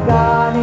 God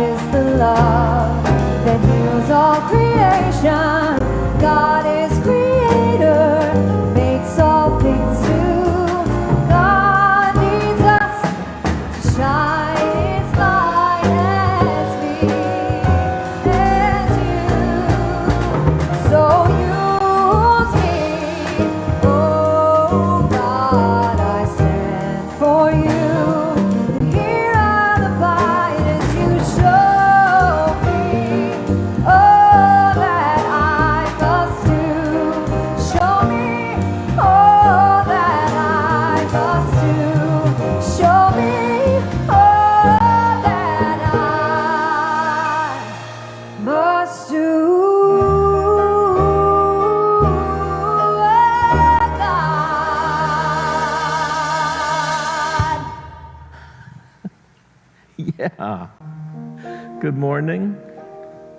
Good morning.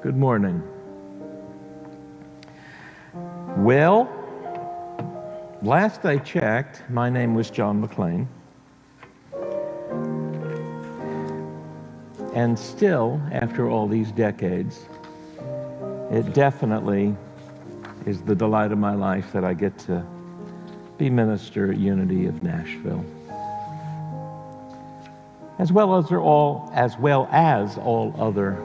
Good morning. Well, last I checked, my name was John McLean. And still, after all these decades, it definitely is the delight of my life that I get to be minister at Unity of Nashville. As well as all other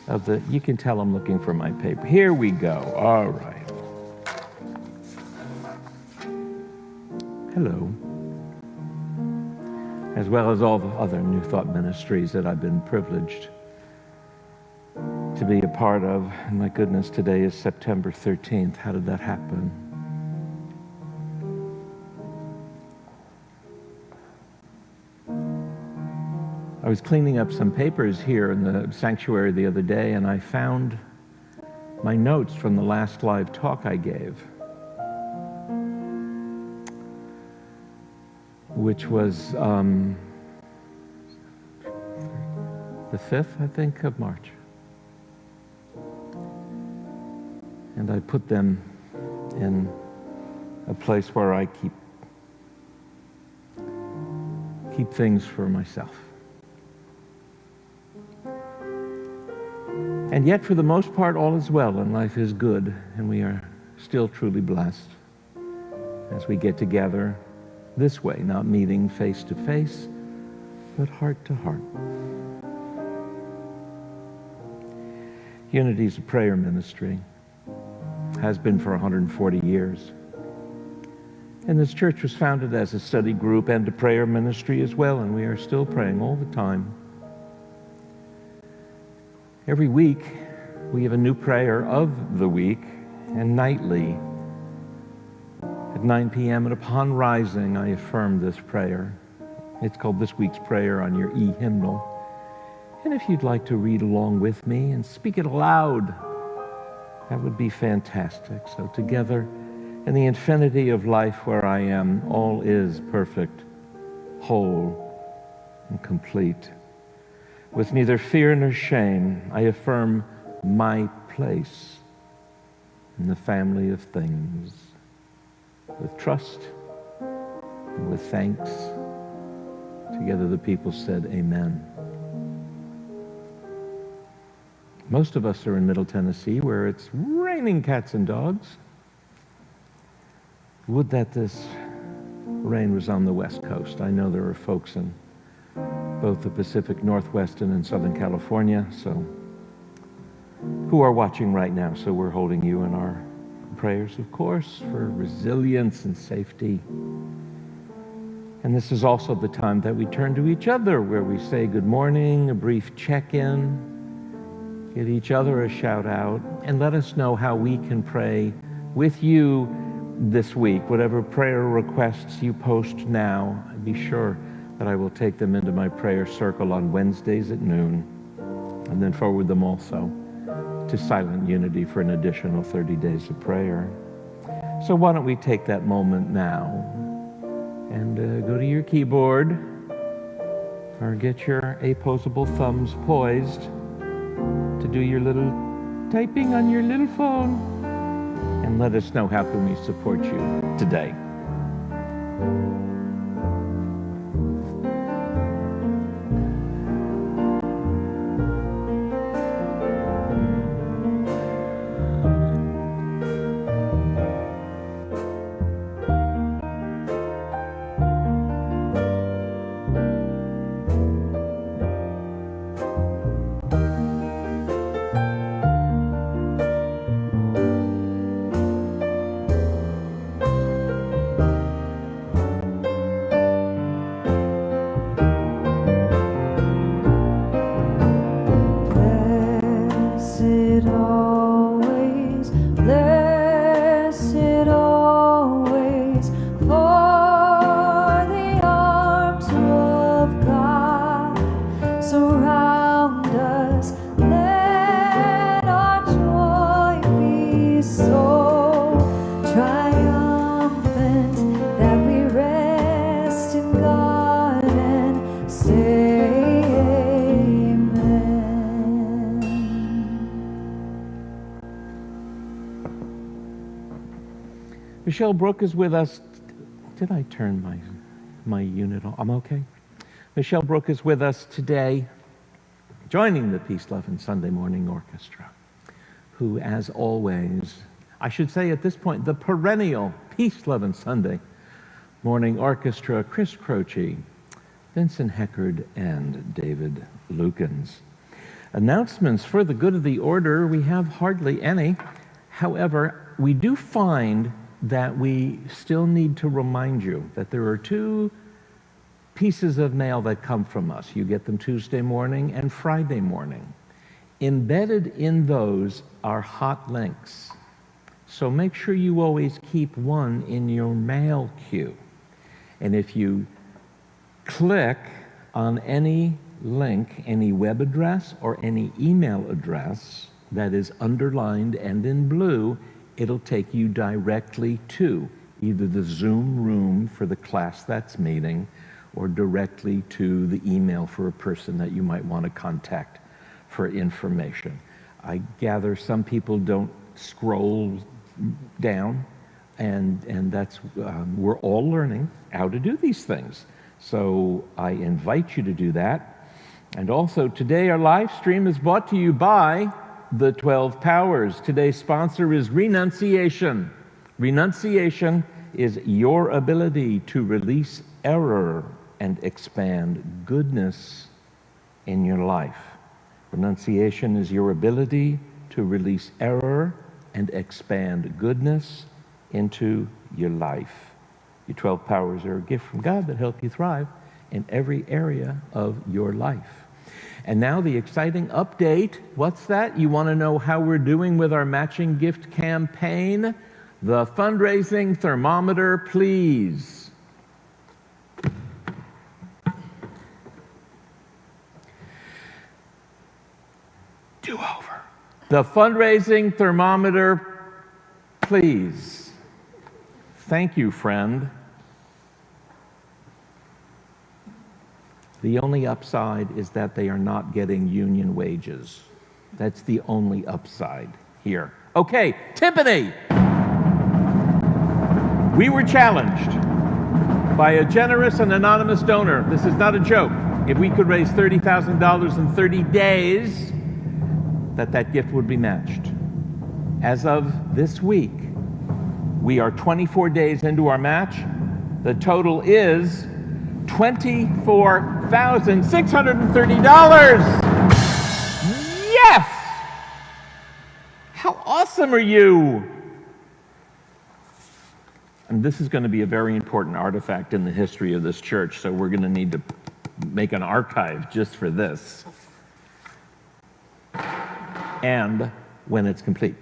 of the, you can tell I'm looking for my paper. Here we go. All right. Hello. As well as all the other New Thought ministries that I've been privileged to be a part of. And my goodness, today is September 13th. How did that happen? I was cleaning up some papers here in the sanctuary the other day, and I found my notes from the last live talk I gave, which was the 5th, I think, of March. And I put them in a place where I keep things for myself. And yet, for the most part, all is well, and life is good, and we are still truly blessed as we get together this way, not meeting face to face, but heart to heart. Unity is a prayer ministry, has been for 140 years. And this church was founded as a study group and a prayer ministry as well, and we are still praying all the time. Every week, we have a new prayer of the week, and nightly, at 9 p.m. and upon rising, I affirm this prayer. It's called This Week's Prayer on your e-hymnal. And if you'd like to read along with me and speak it aloud, that would be fantastic. So together, in the infinity of life where I am, all is perfect, whole, and complete. With neither fear nor shame, I affirm my place in the family of things. With trust and with thanks, together the people said, Amen. Most of us are in Middle Tennessee, where it's raining cats and dogs. Would that this rain was on the West Coast. I know there are folks in both the Pacific Northwest and in Southern California, who are watching right now. So we're holding you in our prayers, of course, for resilience and safety. And this is also the time that we turn to each other, where we say good morning, a brief check-in, give each other a shout out, and let us know how we can pray with you this week. Whatever prayer requests you post now, be sure that I will take them into my prayer circle on Wednesdays at noon, and then forward them also to Silent Unity for an additional 30 days of prayer. So why don't we take that moment now and go to your keyboard, or get your opposable thumbs poised to do your little typing on your little phone, and let us know how can we support you today. Say amen. Michelle Brooke is with us. Did I turn my unit on? I'm okay. Michelle Brooke is with us today, joining the Peace, Love, and Sunday Morning Orchestra, who, as always, I should say at this point, the perennial Peace, Love, and Sunday Morning Orchestra, Chris Croce, Vincent Heckard, and David Lukens. Announcements for the good of the order, we have hardly any. However, we do find that we still need to remind you that there are two pieces of mail that come from us. You get them Tuesday morning and Friday morning. Embedded in those are hot links. So make sure you always keep one in your mail queue. And if you click on any link, any web address, or any email address that is underlined and in blue, it'll take you directly to either the Zoom room for the class that's meeting or directly to the email for a person that you might want to contact for information. I gather some people don't scroll down, and that's we're all learning how to do these things. So I invite you to do that. And also today our live stream is brought to you by the 12 Powers. Today's sponsor is Renunciation. Renunciation is your ability to release error and expand goodness in your life. Renunciation is your ability to release error and expand goodness into your life. Your 12 powers are a gift from God that help you thrive in every area of your life. And now the exciting update. What's that? You want to know how we're doing with our matching gift campaign? The fundraising thermometer, please. Do over. The fundraising thermometer, please. Thank you, friend. The only upside is that they are not getting union wages. That's the only upside here. Okay, Tiffany. We were challenged by a generous and anonymous donor. This is not a joke. If we could raise $30,000 in 30 days, that gift would be matched. As of this week, we are 24 days into our match. The total is $24,630. Yes! How awesome are you? And this is going to be a very important artifact in the history of this church, so we're going to need to make an archive just for this. And when it's complete.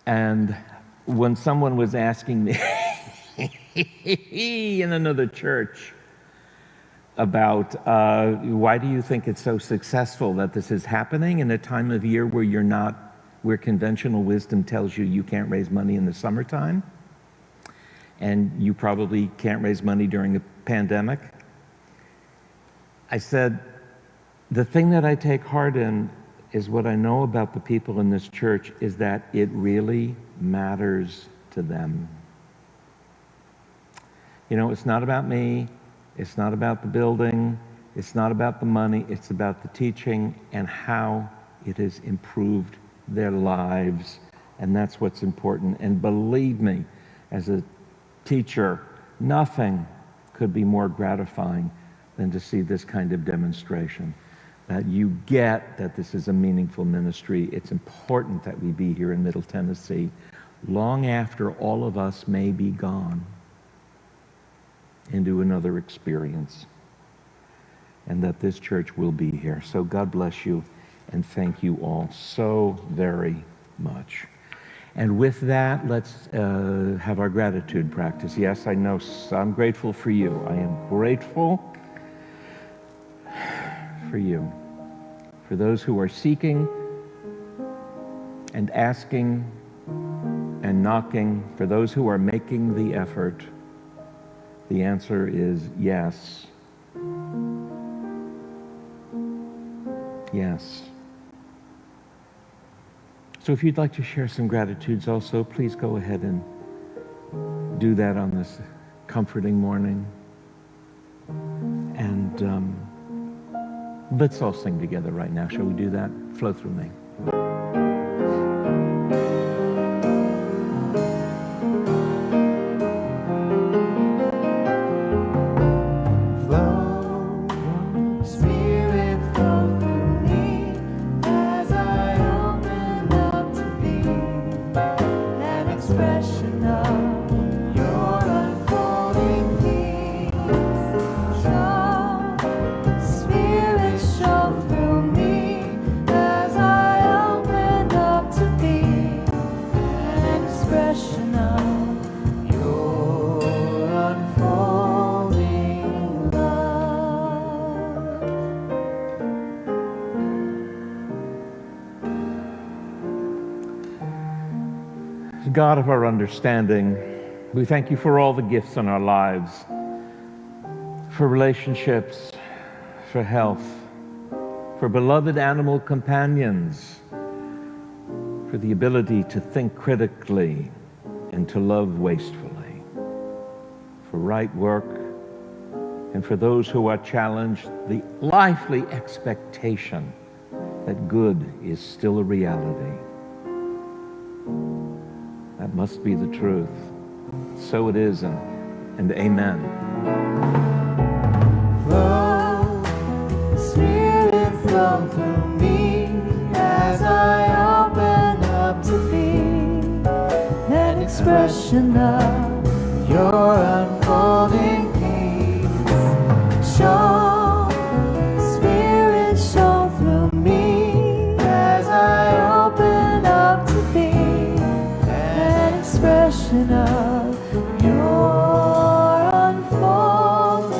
And when someone was asking me in another church about why do you think it's so successful that this is happening in a time of year where conventional wisdom tells you you can't raise money in the summertime, and you probably can't raise money during a pandemic, I said, the thing that I take heart in is what I know about the people in this church is that it really matters to them. You know, it's not about me, it's not about the building, it's not about the money, it's about the teaching and how it has improved their lives, and that's what's important. And believe me, as a teacher, nothing could be more gratifying than to see this kind of demonstration. That you get that this is a meaningful ministry. It's important that we be here in Middle Tennessee long after all of us may be gone into another experience, and that this church will be here. So God bless you, and thank you all so very much. And with that, let's have our gratitude practice. Yes, I know I'm grateful for you. I am grateful for you, for those who are seeking and asking and knocking, for those who are making the effort. The answer is yes. Yes. So if you'd like to share some gratitudes also, please go ahead and do that on this comforting morning. And let's all sing together right now. Shall we do that? Flow through me. God of our understanding, we thank you for all the gifts in our lives, for relationships, for health, for beloved animal companions, for the ability to think critically and to love wastefully, for right work, and for those who are challenged, the lively expectation that good is still a reality. That must be the truth. So it is, and amen. Flow, Spirit, flow through me as I open up to be an expression of your unfolding peace. Show, Spirit, show through me as I open up to be expression of your unfolding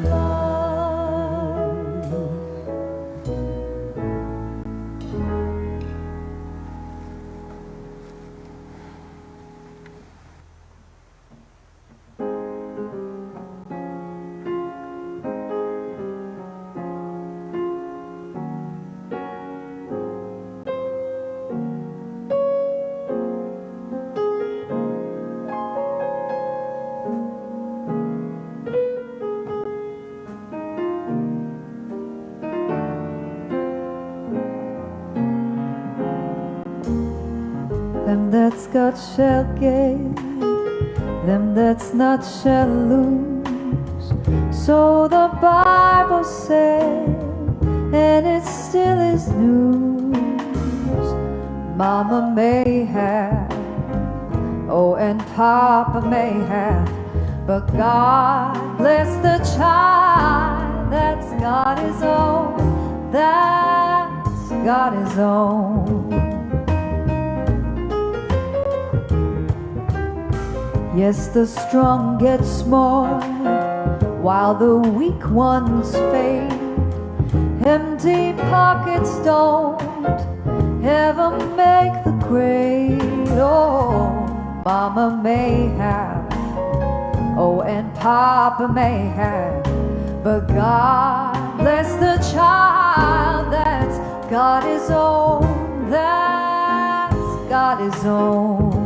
love. Them that's got shall gain, them that's not shall lose. So the Bible said, and it still is news. Mama may have, oh, and Papa may have, but God bless the child that's got his own, that's got his own. Yes, the strong get small while the weak ones fade. Empty pockets don't ever make the grade. Oh, Mama may have, oh, and Papa may have, but God bless the child that's got his own, that's got his own.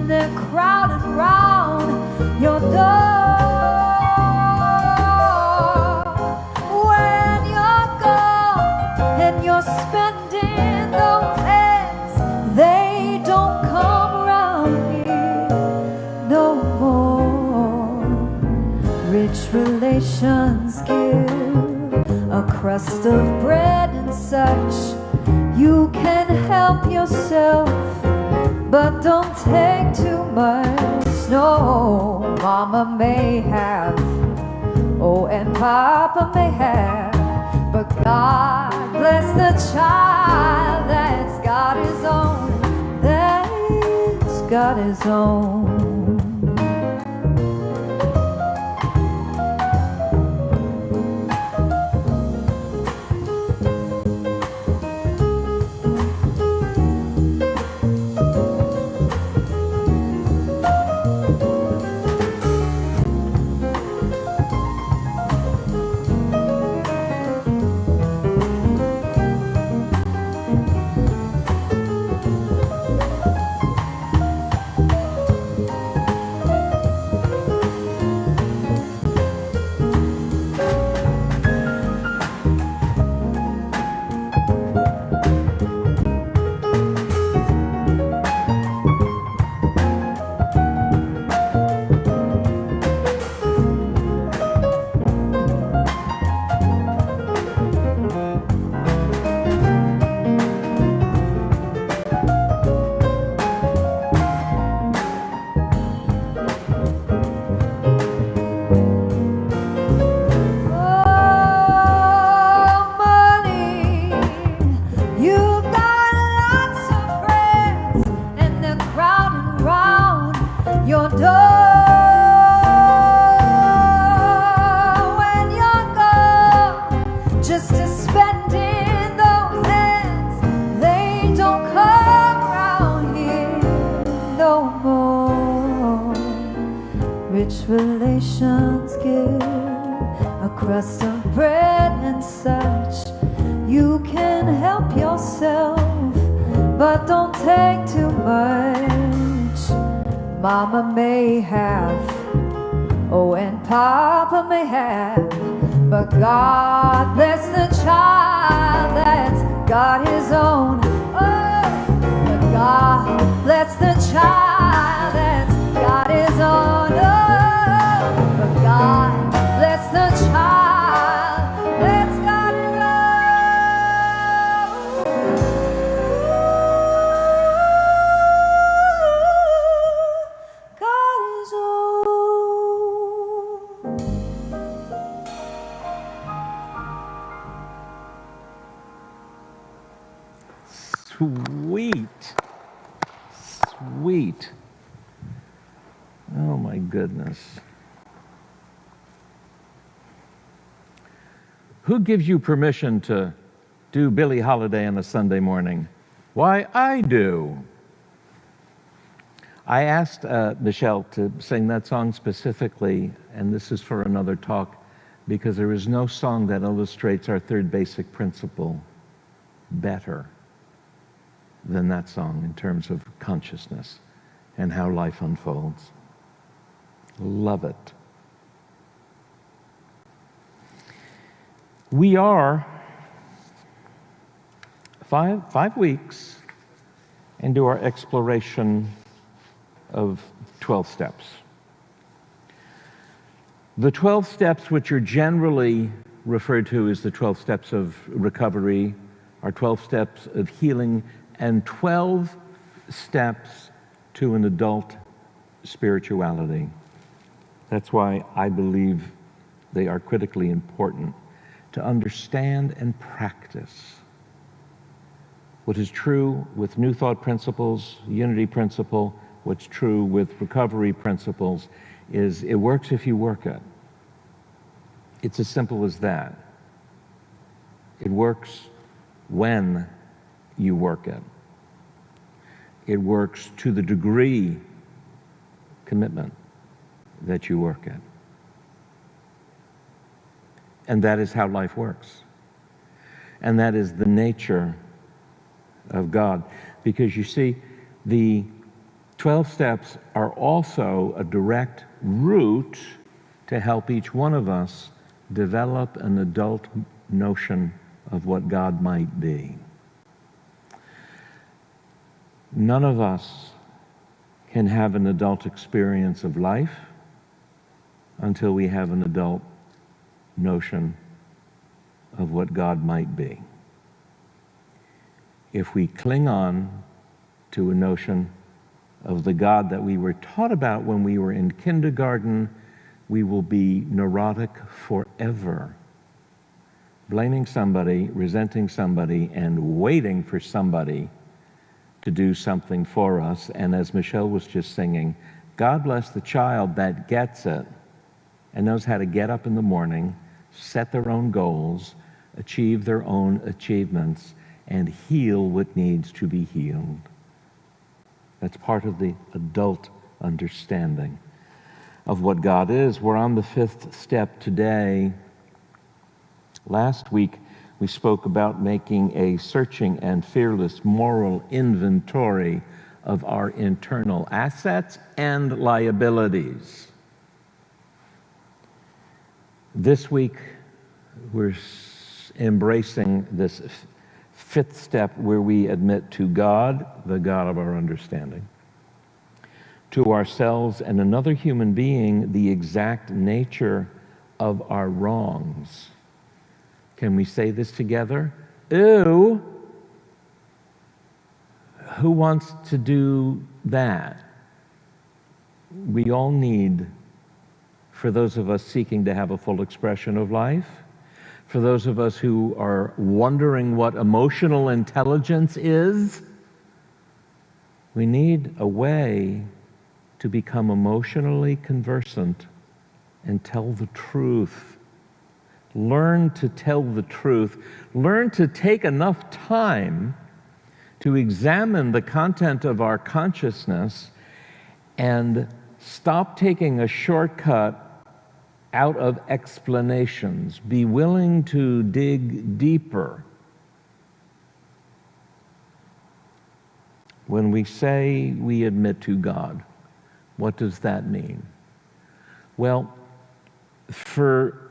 They're crowded round your door. When you're gone and you're spending those ends, they don't come around here no more. Rich relations give a crust of bread and such. You can help yourself, but don't take too much. No, Mama may have, oh, and Papa may have, but God bless the child that's got his own, that's got his own. door when you're gone, just to spend in those hands. They don't come round here no more. Rich relations give a crust of bread and such. You can help yourself, but don't take too much. Mama may have, oh, and Papa may have, but God bless the child that's got his own. Oh, but God bless the child that's got his own. Oh, but God bless the child that's got his own. God is own. Sweet. Sweet. Oh my goodness. Who gives you permission to do Billie Holiday on a Sunday morning? Why, I do. I asked Michelle to sing that song specifically, and this is for another talk, because there is no song that illustrates our third basic principle better than that song in terms of consciousness and how life unfolds. Love it. We are 5 weeks into our exploration of 12 steps. The 12 steps, which are generally referred to as the 12 steps of recovery, are 12 steps of healing, and 12 steps to an adult spirituality. That's why I believe they are critically important to understand and practice. What is true with New Thought principles, Unity principle, what's true with recovery principles is it works if you work it. It's as simple as that. It works when you work it. It works to the degree, commitment, that you work it. And that is how life works. And that is the nature of God. Because you see, the 12 steps are also a direct route to help each one of us develop an adult notion of what God might be. None of us can have an adult experience of life until we have an adult notion of what God might be. If we cling on to a notion of the God that we were taught about when we were in kindergarten, we will be neurotic forever, blaming somebody, resenting somebody, and waiting for somebody to do something for us. And as Michelle was just singing, God bless the child that gets it and knows how to get up in the morning, set their own goals, achieve their own achievements, and heal what needs to be healed. That's part of the adult understanding of what God is. We're on the 5th step today. Last week, we spoke about making a searching and fearless moral inventory of our internal assets and liabilities. This week, we're embracing this 5th step where we admit to God, the God of our understanding, to ourselves and another human being, the exact nature of our wrongs. Can we say this together? Ew! Who wants to do that? We all need, for those of us seeking to have a full expression of life, for those of us who are wondering what emotional intelligence is, we need a way to become emotionally conversant and tell the truth. Learn to tell the truth. Learn to take enough time to examine the content of our consciousness and stop taking a shortcut out of explanations. Be willing to dig deeper. When we say we admit to God, what does that mean? Well, for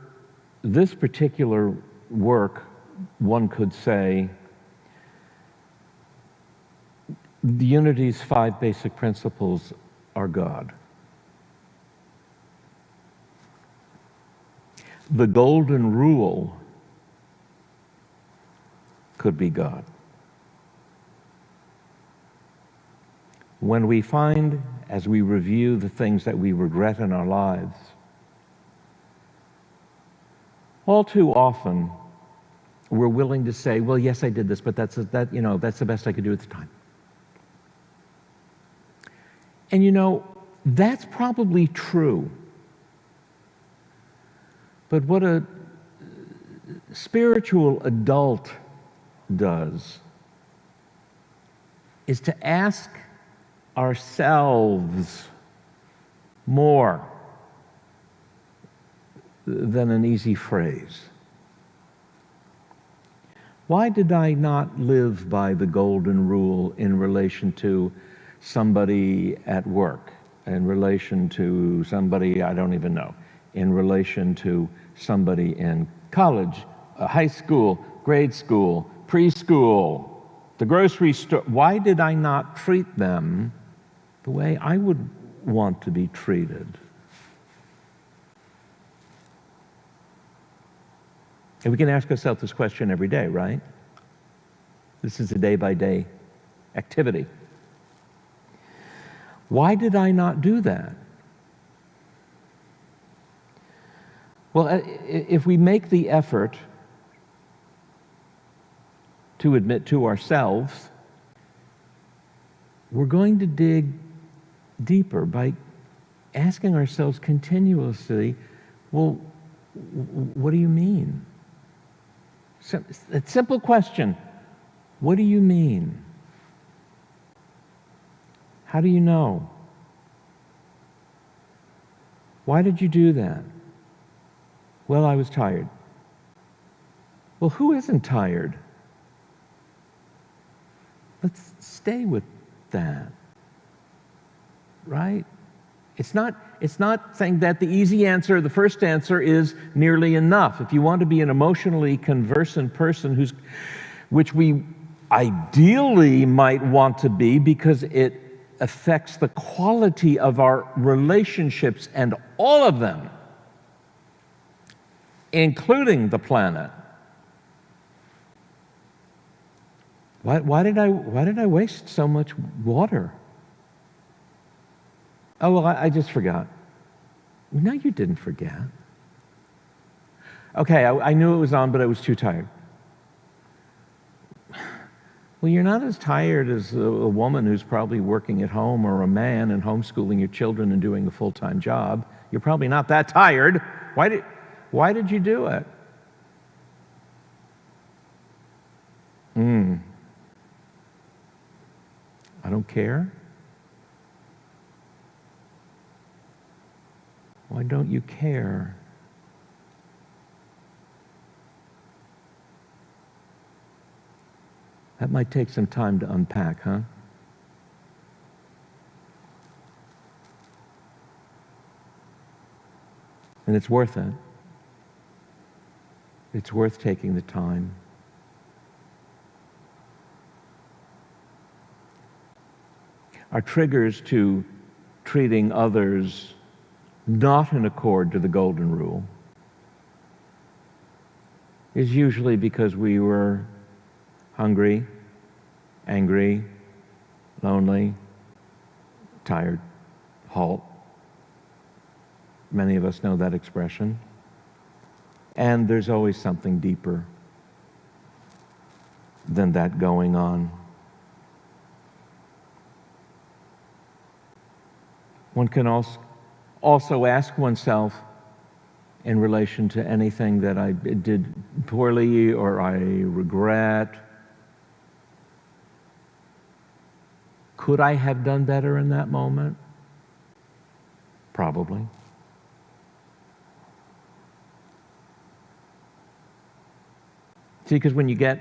this particular work, one could say the Unity's 5 basic principles are God. The golden rule could be God. When we find, as we review the things that we regret in our lives, all too often we're willing to say, well, yes, I did this, but that's the best I could do at the time. And that's probably true. But what a spiritual adult does is to ask ourselves more than an easy phrase. Why did I not live by the golden rule in relation to somebody at work, in relation to somebody I don't even know, in relation to somebody in college, high school, grade school, preschool, the grocery store? Why did I not treat them the way I would want to be treated? And we can ask ourselves this question every day, right? This is a day-by-day activity. Why did I not do that? Well, if we make the effort to admit to ourselves, we're going to dig deeper by asking ourselves continuously, well, what do you mean? A simple question. What do you mean? How do you know? Why did you do that? Well, I was tired. Well, who isn't tired? Let's stay with that. Right? It's not saying that the easy answer, the first answer, is nearly enough. If you want to be an emotionally conversant person, which we ideally might want to be because it affects the quality of our relationships, and all of them, including the planet. Why did I waste so much water? Oh, well, I just forgot. No, you didn't forget. Okay, I knew it was on, but I was too tired. Well, you're not as tired as a woman who's probably working at home, or a man and homeschooling your children and doing a full-time job. You're probably not that tired. Why did you do it? I don't care. Why don't you care? That might take some time to unpack, huh? And it's worth it. It's worth taking the time. Our triggers to treating others not in accord to the golden rule is usually because we were hungry, angry, lonely, tired, halt. Many of us know that expression. And there's always something deeper than that going on. One can also ask oneself, in relation to anything that I did poorly or I regret, could I have done better in that moment? Probably. See, because when you get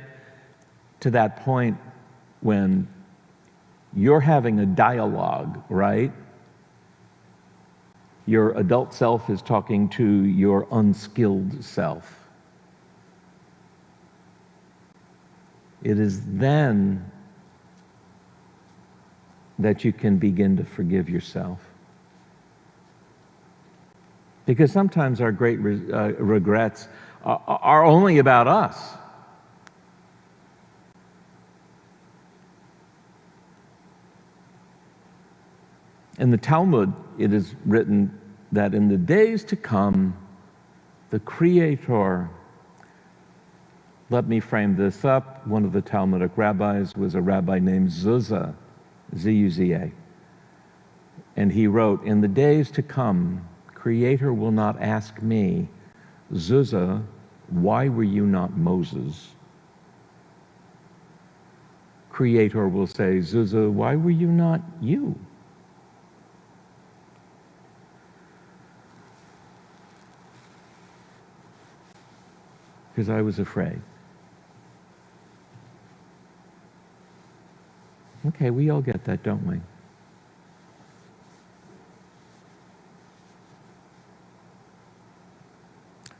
to that point when you're having a dialogue, right? Your adult self is talking to your unskilled self. It is then that you can begin to forgive yourself. Because sometimes our great regrets are only about us. In the Talmud, it is written that in the days to come, the Creator, let me frame this up. One of the Talmudic rabbis was a rabbi named Zuzah, Z-U-Z-A. And he wrote, in the days to come, Creator will not ask me, Zuzah, why were you not Moses? Creator will say, Zuzah, why were you not you? Because I was afraid. Okay, we all get that, don't we?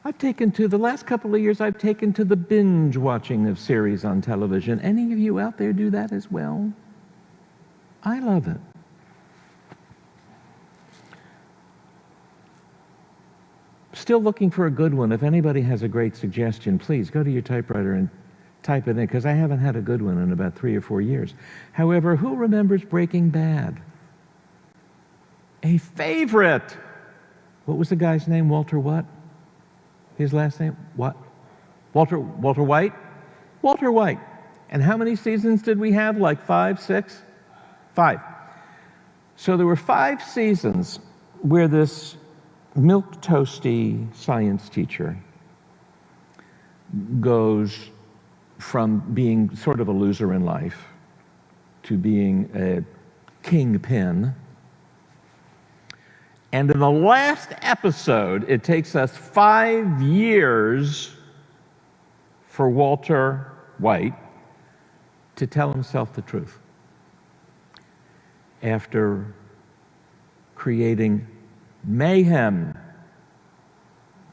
The last couple of years, I've taken to the binge watching of series on television. Any of you out there do that as well? I love it. Still looking for a good one. If anybody has a great suggestion, please go to your typewriter and type it in, because I haven't had a good one in about 3 or 4 years. However, who remembers Breaking Bad? A favorite. What was the guy's name? Walter what? His last name? What? Walter White? Walter White. And how many seasons did we have? Like 5, 6? 5. So there were 5 seasons where this milquetoasty science teacher goes from being sort of a loser in life to being a kingpin. And in the last episode, it takes us 5 years for Walter White to tell himself the truth after creating mayhem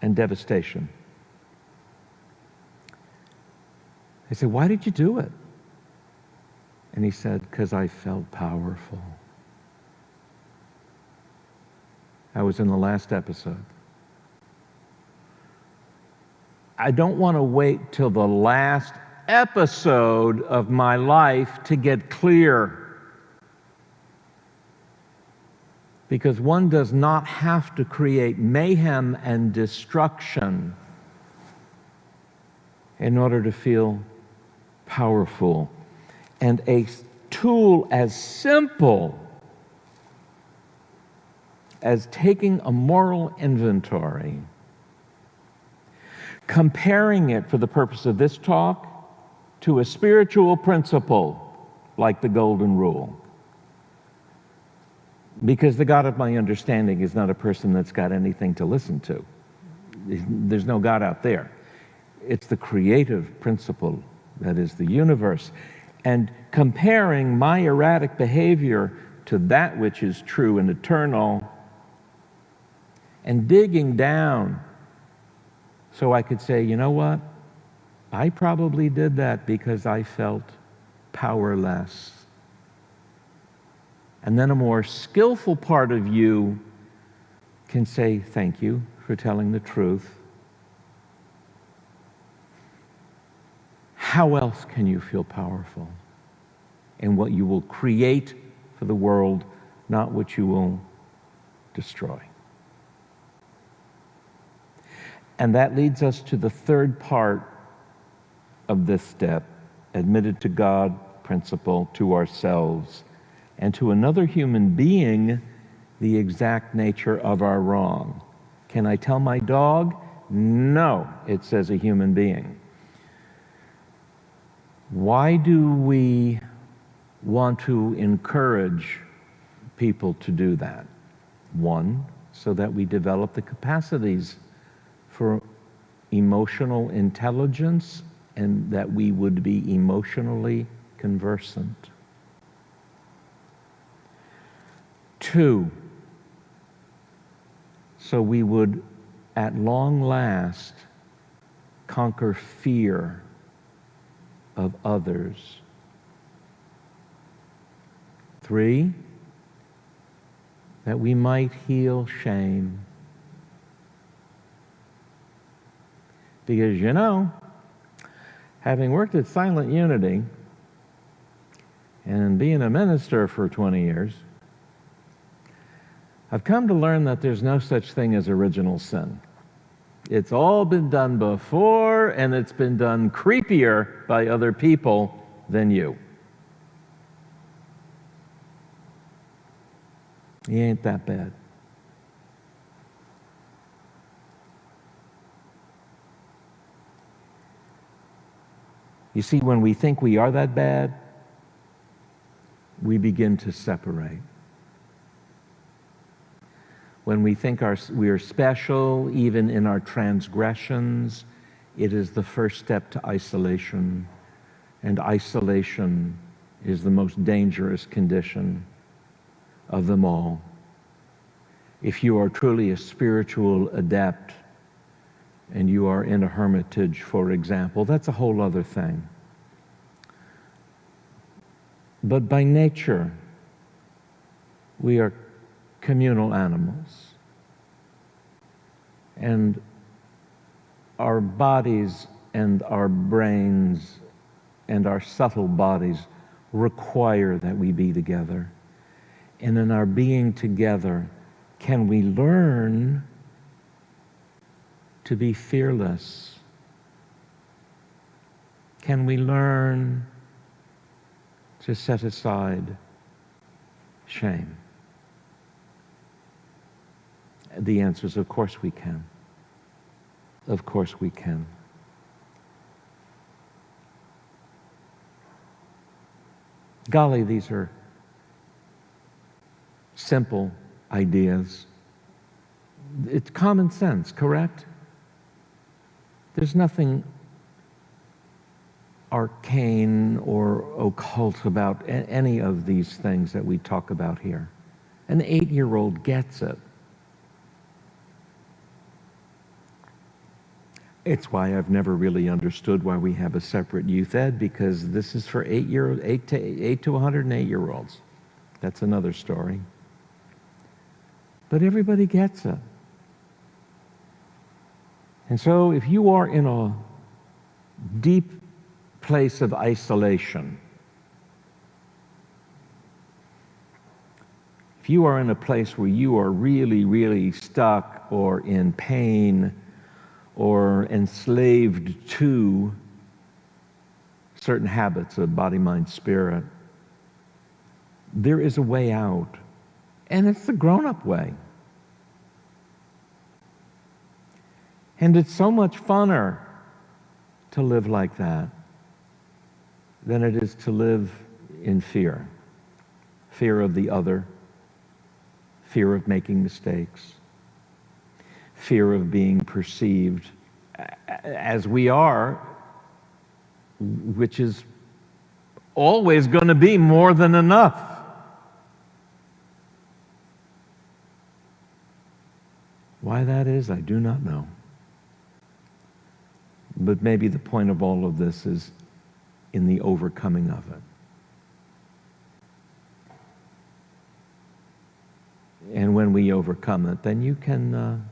and devastation. They said, why did you do it? And he said, because I felt powerful. I was in the last episode. I don't want to wait till the last episode of my life to get clear. Because one does not have to create mayhem and destruction in order to feel powerful. And a tool as simple as taking a moral inventory, comparing it for the purpose of this talk to a spiritual principle like the Golden Rule. Because the God of my understanding is not a person that's got anything to listen to. There's no God out there. It's the creative principle that is the universe. And comparing my erratic behavior to that which is true and eternal, and digging down so I could say, you know what? I probably did that because I felt powerless. And then a more skillful part of you can say, thank you for telling the truth. How else can you feel powerful in what you will create for the world, not what you will destroy? And that leads us to the third part of this step, admitted to God principle, to ourselves, and to another human being the exact nature of our wrong. Can I tell my dog? No, it says a human being. Why do we want to encourage people to do that? One, so that we develop the capacities for emotional intelligence and that we would be emotionally conversant. Two, so we would at long last conquer fear of others. Three, that we might heal shame. Because, you know, having worked at Silent Unity and being a minister for 20 years, I've come to learn that there's no such thing as original sin. It's all been done before, and it's been done creepier by other people than you. He ain't that bad. You see, when we think we are that bad, we begin to separate. When we think we are special, even in our transgressions, it is the first step to isolation. And isolation is the most dangerous condition of them all. If you are truly a spiritual adept and you are in a hermitage, for example, that's a whole other thing. But by nature, we are communal animals. And our bodies and our brains and our subtle bodies require that we be together. And in our being together, can we learn to be fearless? Can we learn to set aside shame? The answer is, of course we can. Of course we can. Golly, these are simple ideas. It's common sense, correct? There's nothing arcane or occult about any of these things that we talk about here. An 8-year-old gets it. It's why I've never really understood why we have a separate youth ed, because this is for 8 to 108-year-olds. That's another story. But everybody gets it. And so if you are in a deep place of isolation, if you are in a place where you are really, really stuck or in pain or enslaved to certain habits of body, mind, spirit, there is a way out. And it's the grown-up way. And it's so much funner to live like that than it is to live in fear. Fear of the other, fear of making mistakes, fear of being perceived as we are, which is always going to be more than enough. Why that is, I do not know. But maybe the point of all of this is in the overcoming of it. And when we overcome it, then you can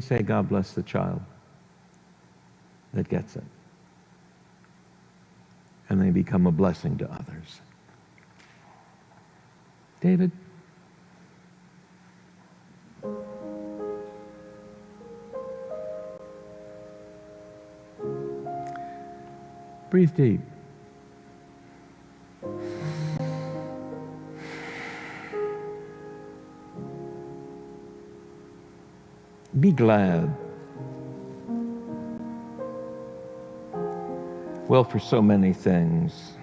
say, God bless the child that gets it. And they become a blessing to others. David? Breathe deep. Be glad. Well, for so many things.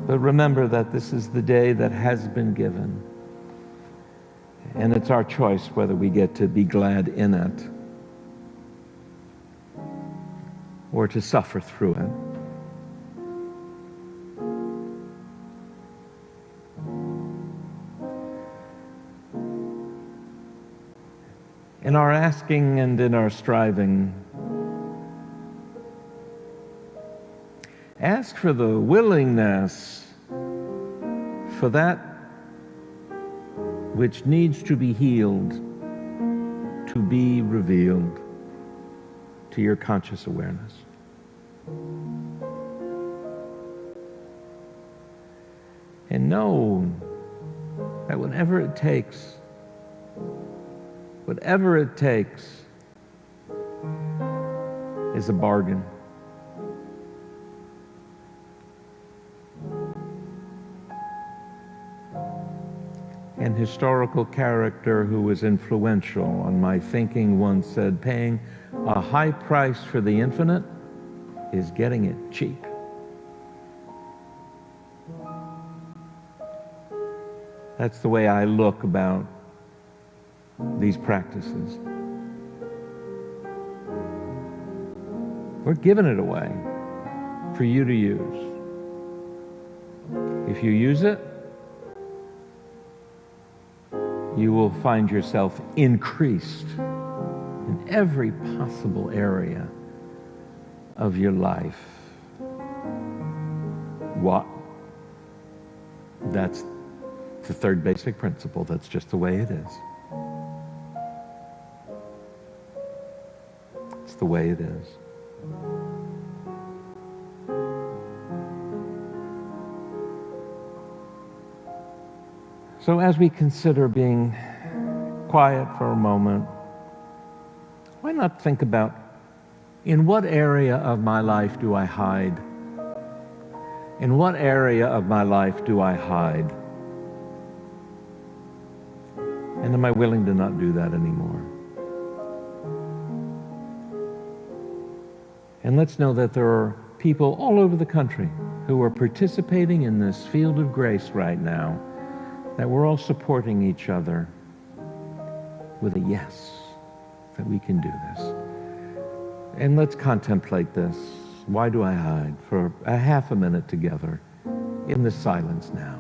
But remember that this is the day that has been given. And it's our choice whether we get to be glad in it or to suffer through it. In our asking and in our striving, ask for the willingness for that which needs to be healed to be revealed to your conscious awareness. And know that whatever it takes is a bargain. An historical character who was influential on my thinking once said, paying a high price for the infinite is getting it cheap. That's the way I look about these practices. We're giving it away for you to use. If you use it, you will find yourself increased in every possible area of your life. What? That's the third basic principle. That's just the way it is. It's the way it is. So as we consider being quiet for a moment, why not think about, in what area of my life do I hide? In what area of my life do I hide? And am I willing to not do that anymore? And let's know that there are people all over the country who are participating in this field of grace right now, that we're all supporting each other with a yes, that we can do this. And let's contemplate this. Why do I hide? For a half a minute together in the silence now.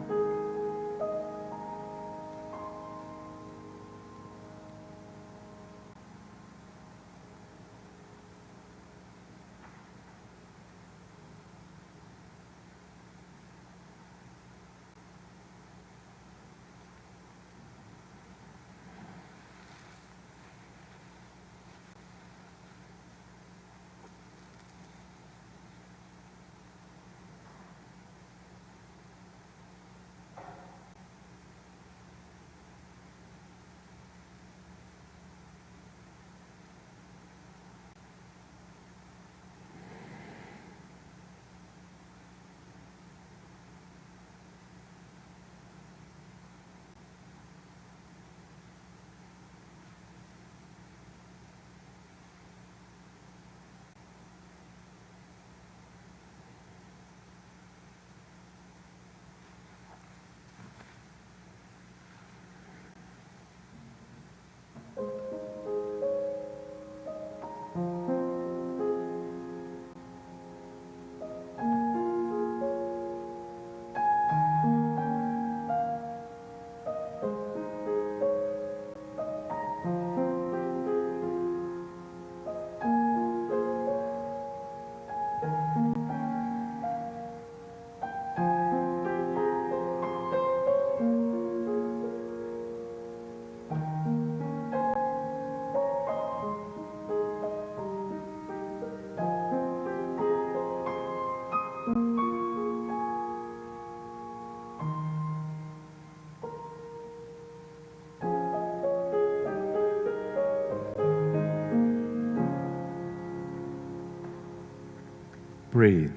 Breathe.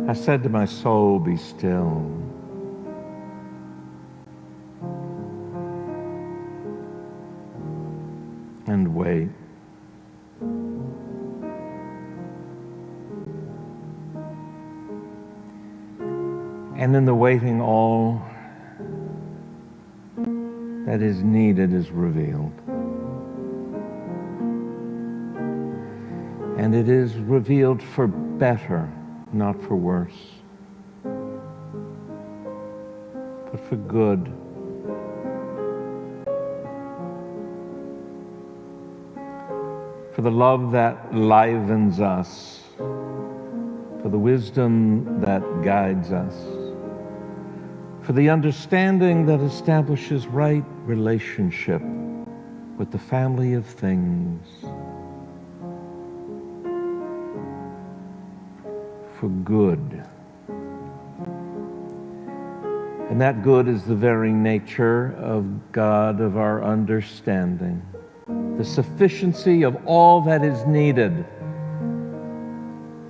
I said to my soul, be still. And wait. And in the waiting, all that is needed is revealed. And it is revealed for better, not for worse, but for good. For the love that livens us, for the wisdom that guides us, for the understanding that establishes right relationship with the family of things, for good. And that good is the very nature of God, of our understanding, the sufficiency of all that is needed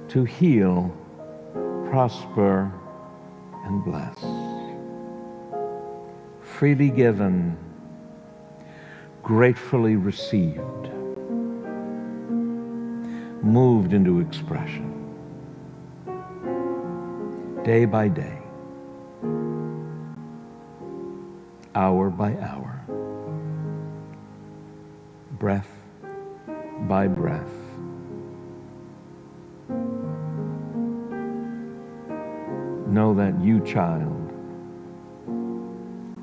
to heal, prosper, and bless. Freely given, gratefully received, moved into expression, day by day, hour by hour, breath by breath. Know that you, child,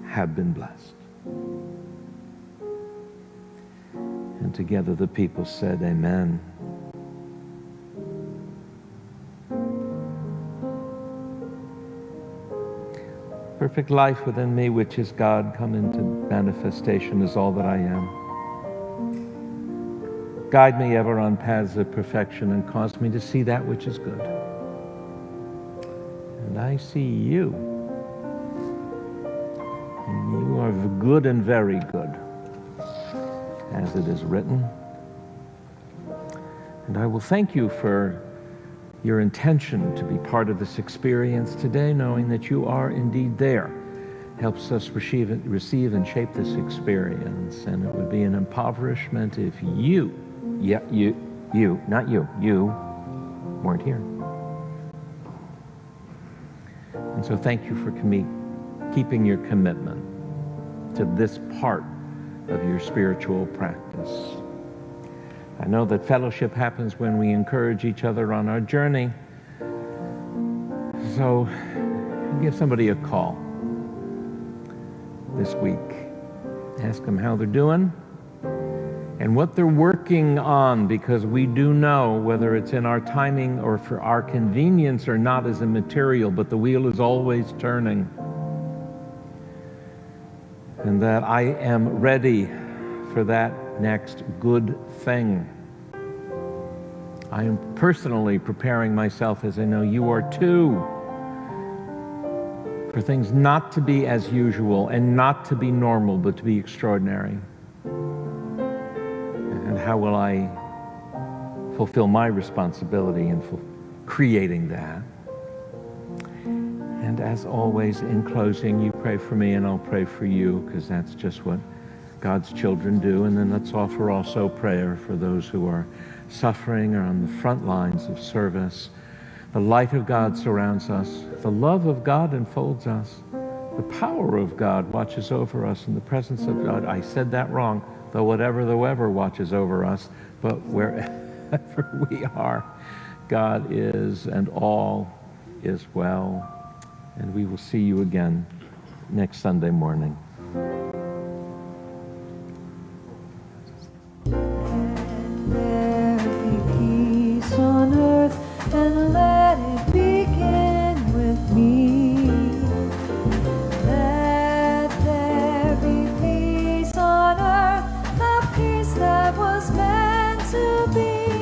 have been blessed. And together the people said, Amen. Perfect life within me, which is God, come into manifestation, is all that I am. Guide me ever on paths of perfection and cause me to see that which is good. And I see you. And you are good and very good, as it is written. And I will thank you for your intention to be part of this experience today, knowing that you are indeed there. Helps us receive and shape this experience. And it would be an impoverishment if you weren't here. And so thank you for keeping your commitment to this part of your spiritual practice. I know that fellowship happens when we encourage each other on our journey. So give somebody a call this week. Ask them how they're doing and what they're working on, because we do know, whether it's in our timing or for our convenience or not, is immaterial, but the wheel is always turning. And that I am ready for that next good thing. I am personally preparing myself, as I know you are too, for things not to be as usual and not to be normal, but to be extraordinary. And how will I fulfill my responsibility in creating that? And as always, in closing, you pray for me and I'll pray for you, because that's just what God's children do. And then let's offer also prayer for those who are suffering or on the front lines of service. The light of God surrounds us. The love of God enfolds us. The power of God watches over us. And the presence of God, I said that wrong, the whatever watches over us. But wherever we are, God is, and all is well. And we will see you again next Sunday morning. And let it begin with me. Let there be peace on earth, the peace that was meant to be,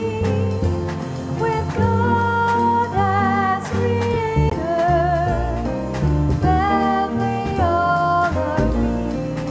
with God as creator, family all agreed.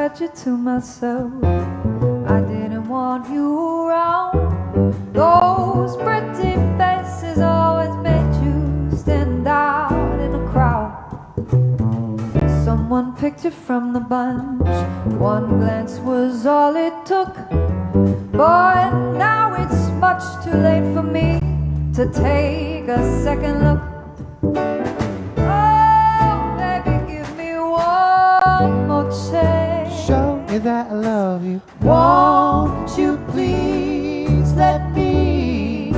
kept you to myself. I didn't want you around. Those pretty faces always made you stand out in a crowd. Someone picked you from the bunch. One glance was all it took. But now it's much too late for me to take a second look. Oh, baby, give me one more chance. Show me that I love you. Won't you please let me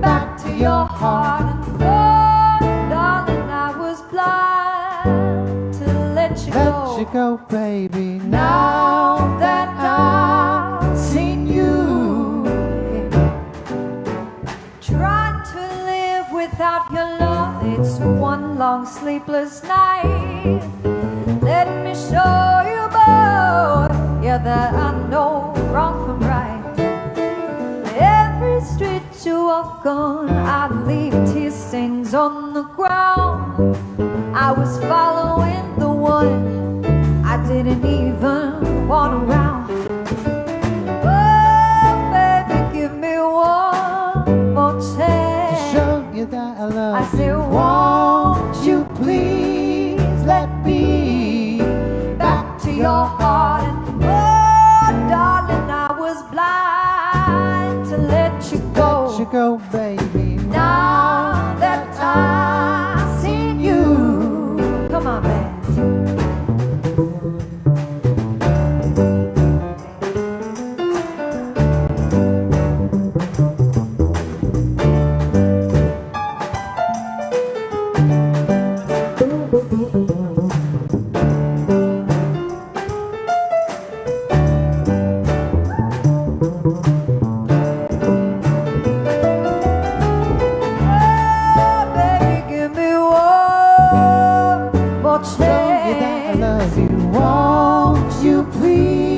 back to your heart? And oh, darling, I was blind to let you go. Let you go, baby. Now that I've seen you, trying to live without your love, it's one long sleepless night. Let me show you, boy, yeah, that I know wrong from right. Every street you walk on, I leave tear stains on the ground. I was following the one I didn't even want around. Oh, baby, give me one more chance. To show you that I love I you. say, won't you please let me back to your heart? And oh, darling, I was blind to let you go. Let you go, baby. Now that I've seen you, come on, man. Show you that I love you. Won't you please